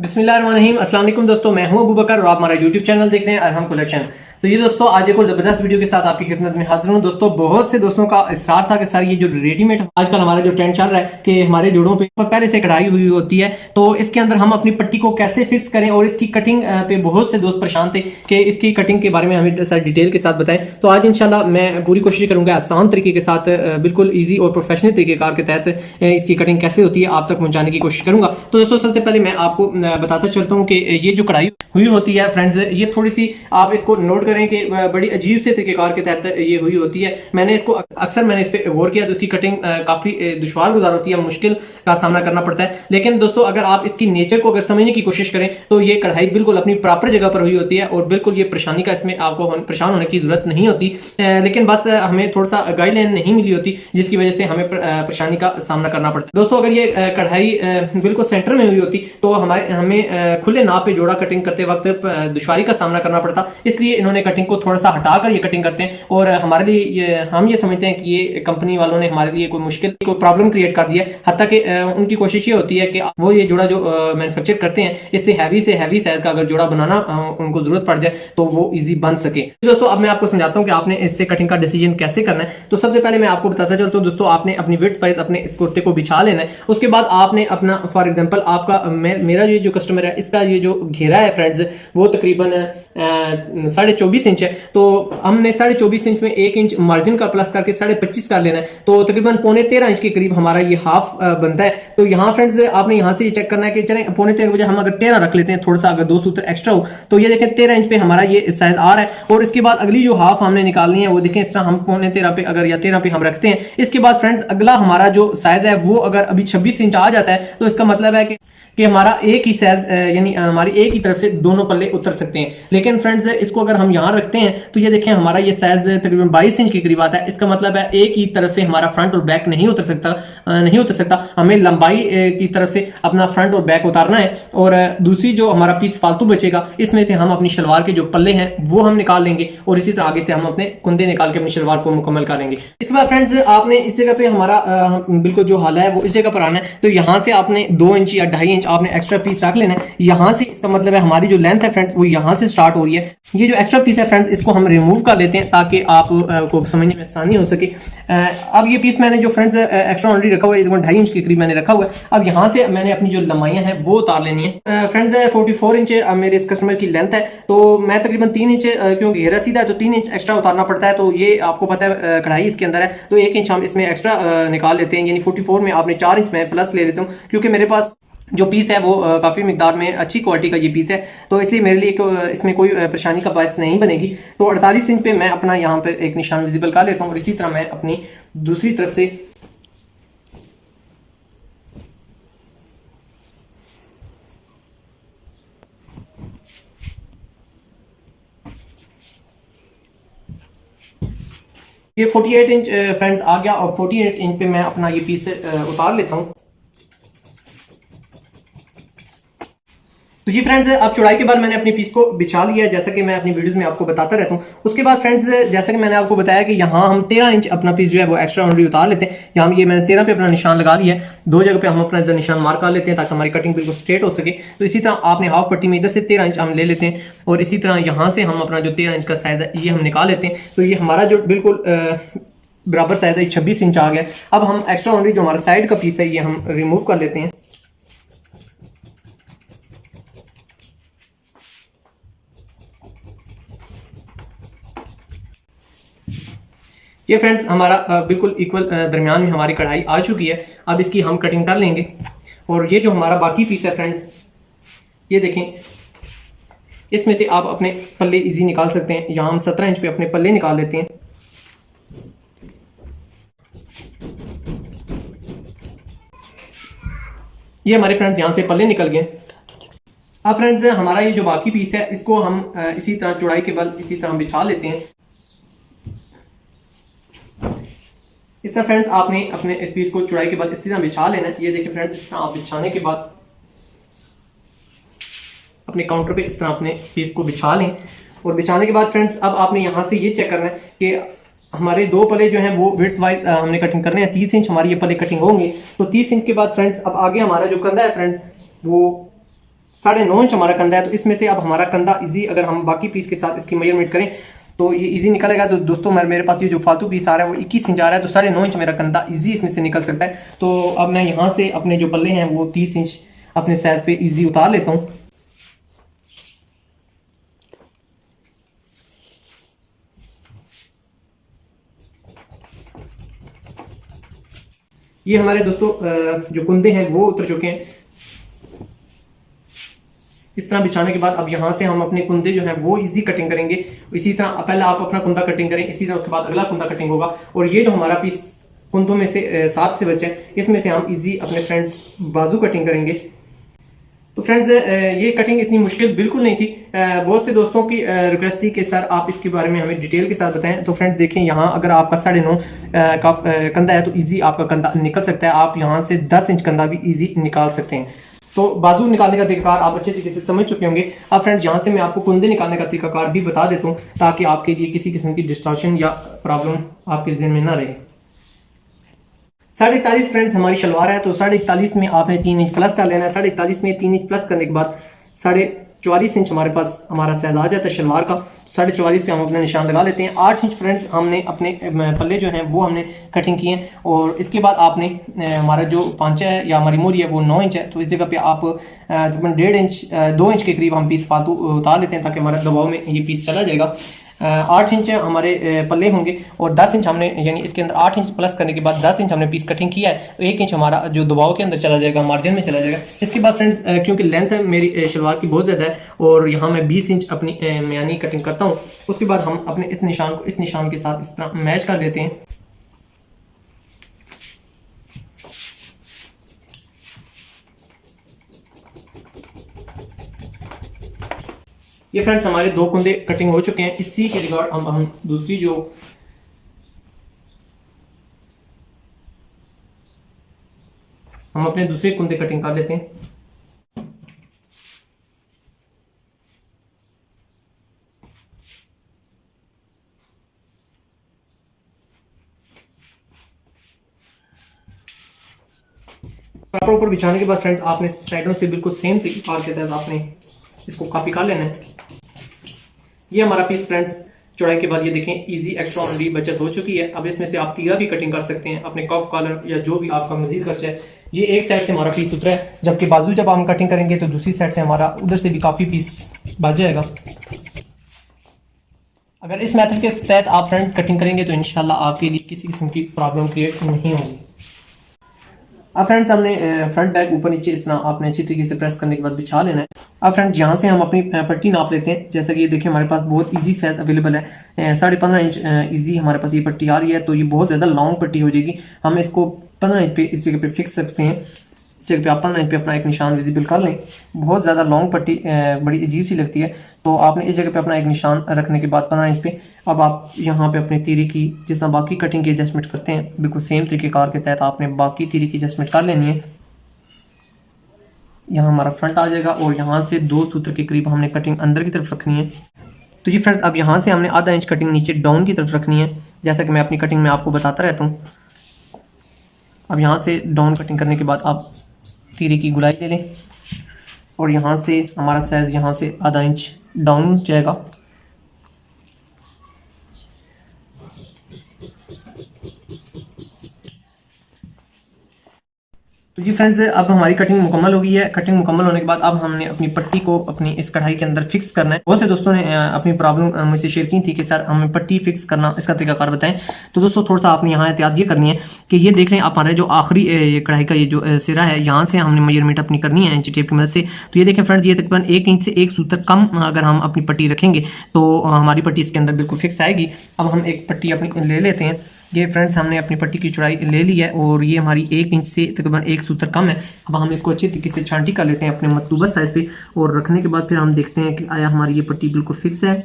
बिस्मिल्लाहिर्रहमानिर्रहीम। अस्सलाम वालेकुम दोस्तों, मैं हूं अबू बकर और आप हमारा यूट्यूब चैनल देख रहे हैं अरहम कलेक्शन। तो ये दोस्तों आज एक और जबरदस्त वीडियो के साथ आपकी खिदमत में हाजिर हूं। दोस्तों बहुत से दोस्तों का इसरार था कि सर ये जो रेडीमेड आजकल हमारा जो ट्रेंड चल रहा है कि हमारे जोड़ों पे पहले से कढ़ाई हुई होती है, तो इसके अंदर हम अपनी पट्टी को कैसे फिक्स करें और इसकी कटिंग पे बहुत से दोस्त परेशान थे कि इसकी कटिंग के बारे में हमें सर डिटेल के साथ बताएं। तो आज इंशाल्लाह मैं पूरी कोशिश करूंगा आसान तरीके के साथ बिल्कुल ईजी और प्रोफेशनल तरीकेकार के तहत इसकी कटिंग कैसे होती है आप तक पहुंचाने की कोशिश करूंगा। तो दोस्तों सबसे पहले मैं आपको बताता चलता हूँ कि ये जो कढ़ाई हुई होती है फ्रेंड्स, ये थोड़ी सी आप इसको नोट करें कि बड़ी अजीब से तरीकेकार के तहत ये हुई होती है। मैंने इसको अक्सर इस पे गौर किया तो इसकी कटिंग काफी दुश्वार गुजार होती है, मुश्किल का सामना करना पड़ता है। लेकिन दोस्तों अगर आप इसकी नेचर को अगर समझने की कोशिश करें तो ये कढ़ाई बिल्कुल अपनी प्रॉपर जगह पर हुई होती है और बिल्कुल ये परेशानी का इसमें आपको परेशान होने की जरूरत नहीं होती। लेकिन बस हमें थोड़ा सा गाइडलाइन नहीं मिली होती जिसकी वजह से हमें परेशानी का सामना करना पड़ता है। दोस्तों अगर ये कढ़ाई बिल्कुल सेंटर में हुई होती तो हमें खुले नाप पे जोड़ा कटिंग करते वक्त दुश्वारी का सामना करना पड़ता, इसलिए इन्होंने कटिंग को थोड़ा सा हटाकर ये कटिंग करते हैं। और हमारे लिए हम ये समझते हैं कि ये कंपनी वालों ने हमारे लिए कोई मुश्किल कोई प्रॉब्लम क्रिएट कर दिया है। हत्ता कि उनकी कोशिश ये होती है कि वो ये जोड़ा जो मैन्युफैक्चर करते हैं इससे हैवी साइज का अगर जोड़ा बनाना उनको जरूरत पड़ जाए तो वो इजी बन सके। दोस्तों अब मैं आपको समझाता हूँ कि आपने इससे कटिंग का डिसीजन कैसे करना है। तो सबसे पहले मैं आपको बताता चलता हूँ दोस्तों, आपने अपनी विड्थ वाइज अपने इस कुर्ते को बिछा लेना है। उसके बाद आपने अपना फॉर एग्जांपल आपका मेरा ये जो कस्टमर है इसका ये जो घेरा है फ्रेंड्स वो तकरीबन 24.5 इंच है। तो हमने 24.5 इंच में 1 इंच मार्जिन का प्लस करके 25.5 कर लेना है, तो तकरीबन 13.25 इंच के करीब हमारा ये हाफ बनता है। तो यहाँ फ्रेंड्स आपने यहाँ से ये चेक करना है कि चले 13.25 बजे हम अगर 13 रख लेते हैं, थोड़ा सा अगर 2 सूत्र एक्स्ट्रा हो तो ये देखें 13 इंच पे हमारा ये साइज आ रहा है। और इसके बाद अगली जो हाफ हमने निकालनी है वो देखें इस तरह हम 13.25 पे अगर या 13 पे हम रखते हैं। इसके बाद फ्रेंड्स अगला हमारा जो साइज है वो अगर अभी 26 इंच आ जाता है तो इसका मतलब है कि हमारा एक ही साइज यानी हमारी एक ही तरफ से दोनों पल्ले उतर सकते हैं। लेकिन फ्रेंड्स इसको अगर हम यहाँ रखते हैं तो ये देखें हमारा ये साइज तकरीबन 22 इंच के करीब आता है। इसका मतलब है एक ही तरफ से हमारा फ्रंट और बैक नहीं उतर सकता। हमें लंबाई की तरफ से अपना फ्रंट और बैक उतारना है। और दूसरी जो हमारा पीस फालतू बचेगा इसमें से हम अपनी शलवार के जो पल्ले हैं वो हम निकाल लेंगे और इसी तरह आगे से हम अपने कुंदे निकाल के अपनी शलवार को मुकम्मल करेंगे। इसके बाद फ्रेंड्स आपने इस जगह पे हमारा बिल्कुल जो हाला है वो इस जगह पर आना है। तो यहाँ से आपने 2 इंच या 2.5 इंच आपने एक्स्ट्रा पीस रख लेना है। यहाँ से इसका मतलब है हमारी जो लेंथ है फ्रेंड्स वो यहाँ से स्टार्ट हो रही है। ये जो एक्स्ट्रा पीस है फ्रेंड्स इसको हम रिमूव कर लेते हैं ताकि आप को समझने में आसानी हो सके। अब ये पीस मैंने जो फ्रेंड्स एक्स्ट्रा ऑलरेडी रखा हुआ है 2.5 इंच के करीब मैंने रखा हुआ है। अब यहाँ से मैंने अपनी जो लंबाइयाँ हैं वो उतार लेनी है। फ्रेंड्स 44 इंच मेरे इस कस्टमर की लेंथ है, तो मैं तकरीबन 3 इंच क्योंकि घेरा सीधा है तो 3 इंच एक्स्ट्रा उतारना पड़ता है। तो ये आपको पता है कढ़ाई इसके अंदर है तो 1 इंच हम इसमें एक्स्ट्रा निकाल लेते हैं, यानी 44 में आपने 4 इंच में प्लस ले लेता हूँ क्योंकि मेरे पास जो पीस है वो काफ़ी मिकदार में अच्छी क्वालिटी का ये पीस है, तो इसलिए मेरे लिए इसमें कोई परेशानी का बायस नहीं बनेगी। तो 48 इंच पे मैं अपना यहाँ पे एक निशान विजिबल कर लेता हूँ और इसी तरह मैं अपनी दूसरी तरफ से ये 48 इंच फ्रेंड्स आ गया और 48 इंच पे मैं अपना ये पीस उतार लेता हूँ। तो जी फ्रेंड्स अब चौड़ाई के बाद मैंने अपनी पीस को बिछा लिया जैसा कि मैं अपनी वीडियोस में आपको बताता रहता हूँ। उसके बाद फ्रेंड्स जैसा कि मैंने आपको बताया कि यहाँ हम 13 इंच अपना पीस जो है वो एक्स्ट्रा ऑलरेडी उतार लेते हैं। यहाँ ये मैंने 13 पे अपना निशान लगा लिया है, 2 जगह पे हम अपना इधर निशान मार्क कर लेते हैं ताकि हमारी कटिंग बिल्कुल स्ट्रेट हो सके। तो इसी तरह आपने हाफ पट्टी में इधर से 13 इंच हम ले लेते हैं और इसी तरह यहाँ से हम अपना जो 13 इंच का साइज है ये हम निकाल लेते हैं। तो ये हमारा जो बिल्कुल बराबर साइज है 26 इंच आ गया। अब हम एक्स्ट्रा ऑलरेडी जो हमारा साइड का पीस है ये हम रिमूव कर लेते हैं। ये फ्रेंड्स हमारा बिल्कुल इक्वल दरमियान में हमारी कढ़ाई आ चुकी है। अब इसकी हम कटिंग कर लेंगे और ये जो हमारा बाकी पीस है फ्रेंड्स ये देखें इसमें से आप अपने पल्ले इजी निकाल सकते हैं। यहाँ हम 17 इंच पे अपने पल्ले निकाल लेते हैं। ये हमारे फ्रेंड्स यहाँ से पल्ले निकल गए। अब फ्रेंड्स हमारा ये जो बाकी पीस है इसको हम इसी तरह चौड़ाई के बल इसी तरह हम बिछा लेते हैं। इस तरह फ्रेंड्स आपने अपने इस पीस को चौड़ाई के बाद इसी तरह बिछा लेना है। ये देखिए फ्रेंड्स इस तरह आप बिछाने के बाद अपने काउंटर पे इस तरह अपने पीस को बिछा लें। और बिछाने के बाद फ्रेंड्स अब आपने यहाँ से ये चेक करना है कि हमारे 2 पल्ले जो हैं वो विड्थ वाइज हमने कटिंग करने हैं। 30 इंच हमारी ये पल्ले कटिंग होंगे। तो 30 इंच के बाद फ्रेंड्स अब आगे हमारा जो कंधा है फ्रेंड्स वो 9.5 इंच हमारा कंधा है। तो इसमें से अब हमारा कंधा इजी, अगर हम बाकी पीस के साथ इसकी मेजरमेंट करें तो ये इजी निकलेगा। तो दोस्तों मेरे पास ये जो फालतू पीस आ रहा है वो 21 इंच आ रहा है, तो 9.5 इंच मेरा कंधा इजी इसमें से निकल सकता है। तो अब मैं यहाँ से अपने जो पल्ले हैं वो 30 इंच अपने साइज पे इजी उतार लेता हूँ। ये हमारे दोस्तों जो कुंदे हैं वो उतर चुके हैं। इस तरह बिछाने के बाद अब यहाँ से हम अपने कुंदे जो हैं वो इजी कटिंग करेंगे। इसी तरह पहले आप अपना कुंदा कटिंग करें, इसी तरह उसके बाद अगला कुंदा कटिंग होगा। और ये जो हमारा पीस कुंदों में से 7 से बचे हैं, इसमें से हम इजी अपने फ्रेंड्स बाजू कटिंग करेंगे। तो फ्रेंड्स ये कटिंग इतनी मुश्किल बिल्कुल नहीं थी। बहुत से दोस्तों की रिक्वेस्ट थी कि सर आप इसके बारे में हमें डिटेल के साथ बताएं। तो फ्रेंड्स देखें, यहाँ अगर आपका 9.5 का कंधा है तो इजी आपका कंधा निकल सकता है। आप यहाँ से 10 इंच कंधा भी इजी निकाल सकते हैं। तो बाजू निकालने का तरीकाकार आप अच्छे तरीके से समझ चुके होंगे। अब फ्रेंड्स यहाँ से मैं आपको कुंदे निकालने का तरीकाकार भी बता देता हूँ, ताकि आपके लिए किसी किस्म की डिस्टॉर्शन या प्रॉब्लम आपके ज़हन में ना रहे। 41.5 फ्रेंड्स हमारी शलवार है, तो 41.5 में आपने 3 इंच प्लस कर लेना है। 41.5 में 3 इंच प्लस करने के बाद 44.5 इंच हमारे पास हमारा साइज आ जाता है शलवार का। 44.5 पे हम अपना निशान लगा लेते हैं। 8 इंच फ्रेंड्स हमने अपने पल्ले जो हैं वो हमने कटिंग किए हैं। और इसके बाद आपने हमारा जो पांचा है या हमारी मोरी है वो 9 इंच है, तो इस जगह पे आप तकरीबन 1.5 इंच 2 इंच के करीब हम पीस फालतू उतार लेते हैं, ताकि हमारा दबाव में ये पीस चला जाएगा। 8 इंच हमारे पल्ले होंगे और 10 इंच हमने, यानी इसके अंदर 8 इंच प्लस करने के बाद 10 इंच हमने पीस कटिंग किया है। 1 इंच हमारा जो दबाव के अंदर चला जाएगा, मार्जिन में चला जाएगा। इसके बाद फ्रेंड्स क्योंकि लेंथ मेरी शलवार की बहुत ज़्यादा है और यहाँ मैं 20 इंच अपनी यानी कटिंग करता हूँ। उसके बाद हम अपने इस निशान को इस निशान के साथ इस तरह मैच कर देते हैं। ये फ्रेंड्स हमारे 2 कुंदे कटिंग हो चुके हैं। इसी के रिगार्ड हम दूसरी जो हम अपने दूसरे कुंदे कटिंग कर लेते हैं। प्रॉपर ऊपर बिछाने के बाद फ्रेंड्स आपने साइडों से बिल्कुल सेम तरीके के तहत आपने इसको कॉपी कर लेना है। ये हमारा पीस फ्रेंड्स चौड़ाई के बाद ये देखें इजी एक्स्ट्रा ऑनरी बचत हो चुकी है। अब इसमें से आप तीरा भी कटिंग कर सकते हैं, अपने कफ कॉलर या जो भी आपका मजीद खर्चा है। ये एक साइड से हमारा पीस उतरा है, जबकि बाजू जब हम कटिंग करेंगे तो दूसरी साइड से हमारा उधर से भी काफ़ी पीस बच जाएगा। अगर इस मेथड के तहत आप फ्रंट कटिंग करेंगे तो इंशाल्लाह आपके लिए किसी किस्म की प्रॉब्लम क्रिएट नहीं होगी। अब फ्रेंड्स हमने फ्रंट बैक ऊपर नीचे इस तरह आपने अच्छी तरीके से प्रेस करने के बाद बिछा लेना है। अब फ्रेंड्स यहाँ से हम अपनी पट्टी नाप लेते हैं। जैसा कि ये देखिए हमारे पास बहुत इजी साइज अवेलेबल है, 15.5 इंच इजी हमारे पास ये पट्टी आ रही है। तो ये बहुत ज़्यादा लॉन्ग पट्टी हो जाएगी। हम इसको 15 इंच पे इस जगह पे फिक्स सकते हैं। इस जगह पे आप 15 इंच पे अपना एक निशान विजिबल कर लें। बहुत ज़्यादा लॉन्ग पट्टी बड़ी अजीब सी लगती है, तो आपने इस जगह पे अपना एक निशान रखने के बाद 15 इंच पे अब आप यहाँ पे अपने तीरे की जिस तरह बाकी कटिंग की एडजस्टमेंट करते हैं बिल्कुल सेम तरीकेकार के तहत आपने बाकी तीरे की एडजस्टमेंट कर लेनी है। यहाँ हमारा फ्रंट आ जाएगा और यहाँ से 2 सूत्र के करीब हमने कटिंग अंदर की तरफ रखनी है। तो जी फ्रेंड्स अब यहाँ से हमने आधा इंच कटिंग नीचे डाउन की तरफ रखनी है, जैसा कि मैं अपनी कटिंग में आपको बताता रहता हूँ। अब यहाँ से डाउन कटिंग करने के बाद आप तीरे की गुलाई ले लें और यहाँ से हमारा साइज यहाँ से आधा इंच डाउन जाएगा। तो जी फ्रेंड्स अब हमारी कटिंग मुकम्मल हो गई है। कटिंग मुकम्मल होने के बाद अब हमने अपनी पट्टी को अपनी इस कढ़ाई के अंदर फिक्स करना है। बहुत से दोस्तों ने अपनी प्रॉब्लम मुझसे शेयर की थी कि सर हमें पट्टी फिक्स करना इसका तरीकाकार बताएं। तो दोस्तों थोड़ा सा आपने यहाँ एहतियात ये करनी है कि ये देख लें आप हमारे जो आखिरी कढ़ाई का ये जो सिरा है यहाँ से हमने मेजरमेंट अपनी करनी है इंची टेप की मदद से। तो ये देखें फ्रेंड्स ये तकरीबन 1 इंच से 1 सूत्र कम अगर हम अपनी पट्टी रखेंगे तो हमारी पट्टी इसके अंदर बिल्कुल फिक्स आएगी। अब हम एक पट्टी अपनी ले लेते हैं। ये फ्रेंड्स हमने अपनी पट्टी की चौड़ाई ले ली है और ये हमारी 1 इंच से तकरीबन 1 सूत्र कम है। अब हम इसको अच्छी तरीके से छांटी कर लेते हैं अपने मतलूबा साइज पे और रखने के बाद फिर हम देखते हैं कि आया हमारी ये पट्टी बिल्कुल फिक्स है।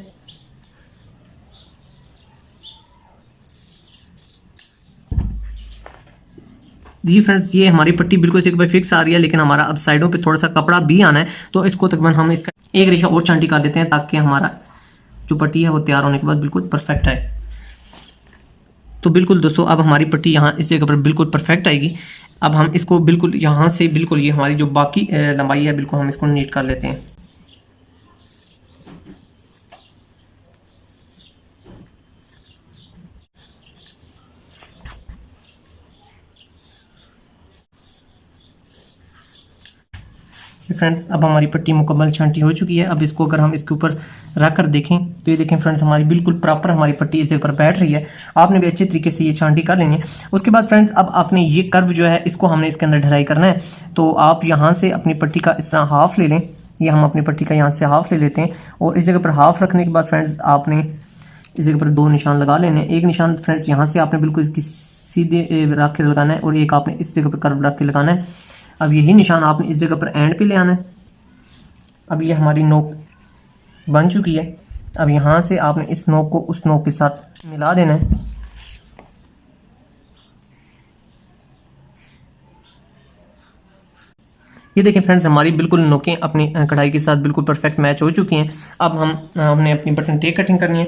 जी फ्रेंड्स ये हमारी पट्टी बिल्कुल से फिक्स आ रही है, लेकिन हमारा अब साइडों पे थोड़ा सा कपड़ा भी आना है। तो इसको तकरीबन हम इसका एक रेशा और छांटी कर देते हैं ताकि हमारा जो पट्टी है वो तैयार होने के बाद बिल्कुल परफेक्ट आए। तो बिल्कुल दोस्तों अब हमारी पट्टी यहाँ इस जगह पर बिल्कुल परफेक्ट आएगी। अब हम इसको बिल्कुल यहाँ से बिल्कुल ये हमारी जो बाकी लंबाई है बिल्कुल हम इसको नीट कर लेते हैं। फ्रेंड्स अब हमारी पट्टी मुकम्मल छांटी हो चुकी है। अब इसको अगर हम इसके ऊपर रख कर देखें तो ये देखें फ्रेंड्स हमारी बिल्कुल प्रॉपर हमारी पट्टी इस जगह पर बैठ रही है। आपने भी अच्छे तरीके से ये छांटी कर लेनी है। उसके बाद फ्रेंड्स अब आपने ये कर्व जो है इसको हमने इसके अंदर ढलाई करना है। तो आप यहाँ से अपनी पट्टी का इस तरह हाफ ले लें। ये हम अपनी पट्टी का यहाँ से हाफ ले लेते हैं और इस जगह पर हाफ रखने के बाद फ्रेंड्स आपने इस जगह पर 2 निशान लगा लेने। एक निशान फ्रेंड्स यहाँ से आपने बिल्कुल इसकी सीधे रख के लगाना है और एक आपने इस जगह पर कर्व रख के लगाना है। अब यही निशान आपने इस जगह पर एंड पे ले आना है। अब ये हमारी नोक बन चुकी है। अब यहाँ से आपने इस नोक को उस नोक के साथ मिला देना है। ये देखें फ्रेंड्स हमारी बिल्कुल नोकें अपनी कढ़ाई के साथ बिल्कुल परफेक्ट मैच हो चुकी हैं। अब हमने अपनी बटन टेक कटिंग करनी है।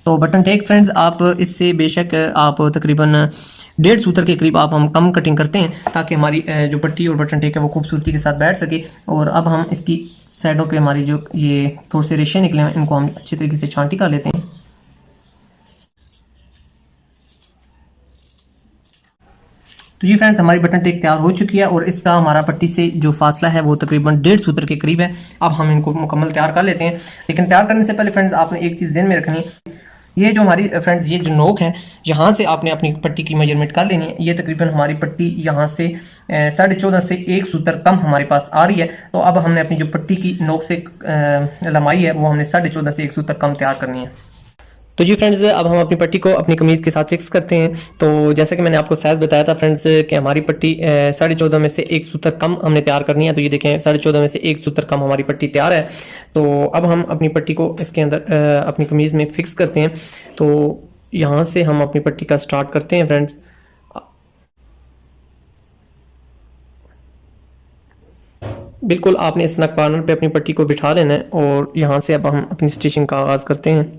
तो बटन टेक फ्रेंड्स आप इससे बेशक आप तकरीबन 1.5 सूत्र के करीब आप हम कम कटिंग करते हैं ताकि हमारी जो पट्टी और बटन टेक है वो खूबसूरती के साथ बैठ सके। और अब हम इसकी साइडों पे हमारी जो ये थोड़े से रेशे निकले हैं इनको हम अच्छी तरीके से छांटी कर लेते हैं। तो जी फ्रेंड्स हमारी बटन टेक तैयार हो चुकी है और इसका हमारा पट्टी से जो फासला है वो तकरीबन 1.5 सूत्र के करीब है। अब हम इनको मुकम्मल तैयार कर लेते हैं। लेकिन तैयार करने से पहले फ्रेंड्स आपने एक चीज़ ध्यान में रखनी है। ये जो हमारी फ्रेंड्स ये जो नोक है यहाँ से आपने अपनी पट्टी की मेजरमेंट कर लेनी है। ये तकरीबन हमारी पट्टी यहाँ से 14.5 से 1 सूत्र कम हमारे पास आ रही है। तो अब हमने अपनी जो पट्टी की नोक से लंबाई है वो हमने 14.5 से 1 सूत्र कम तैयार करनी है। तो जी फ्रेंड्स अब हम अपनी पट्टी को अपनी कमीज़ के साथ फिक्स करते हैं। तो जैसा कि मैंने आपको साइज़ बताया था फ्रेंड्स कि हमारी पट्टी 14.5 में से 1 सूत्र कम हमने तैयार करनी है। तो ये देखें 14.5 में से 1 सूत्र कम हमारी पट्टी तैयार है। तो अब हम अपनी पट्टी को इसके अंदर अपनी कमीज़ में फिक्स करते हैं। तो यहाँ से हम अपनी पट्टी का स्टार्ट करते हैं फ्रेंड्स। बिल्कुल आपने इस नक कॉर्नर पे अपनी पट्टी को बिठा लेना है और यहाँ से अब हम अपनी स्टिचिंग का आगाज़ करते हैं।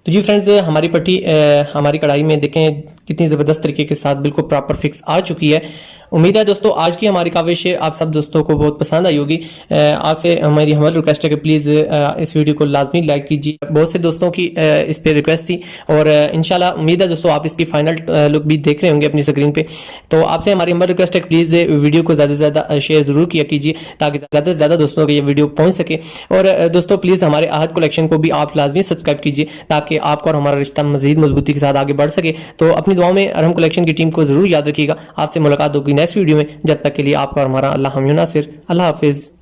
तो जी फ्रेंड्स हमारी पट्टी हमारी कढ़ाई में देखें कितनी ज़बरदस्त तरीके के साथ बिल्कुल प्रॉपर फिक्स आ चुकी है। उम्मीद है दोस्तों आज की हमारी काविश आप सब दोस्तों को बहुत पसंद आई होगी। आपसे हमारी हमारी रिक्वेस्ट है कि प्लीज़ इस वीडियो को लाजमी लाइक कीजिए। बहुत से दोस्तों की इस पे रिक्वेस्ट थी और इंशाल्लाह उम्मीद है दोस्तों आप इसकी फाइनल लुक भी देख रहे होंगे अपनी स्क्रीन पे। तो आपसे हमारी हमारी रिक्वेस्ट है कि प्लीज़ वीडियो को ज़्यादा से ज़्यादा शेयर ज़रूर किया कीजिए ताकि ज़्यादा से ज़्यादा दोस्तों को ये वीडियो पहुँच सके। और दोस्तों प्लीज़ हमारे आहद कलेक्शन को भी आप लाजमी सब्सक्राइब कीजिए ताकि आपका और हमारा रिश्ता मज़ीद मजबूती के साथ आगे बढ़ सके। तो अपनी दुआओं में अरहम कलेक्शन की टीम को ज़रूर याद रखिएगा। आपसे मुलाकात होगी नेक्स्ट वीडियो में। जब तक के लिए आपका और हमारा अल्लाह हम नासिर। अल्लाह हाफिज़।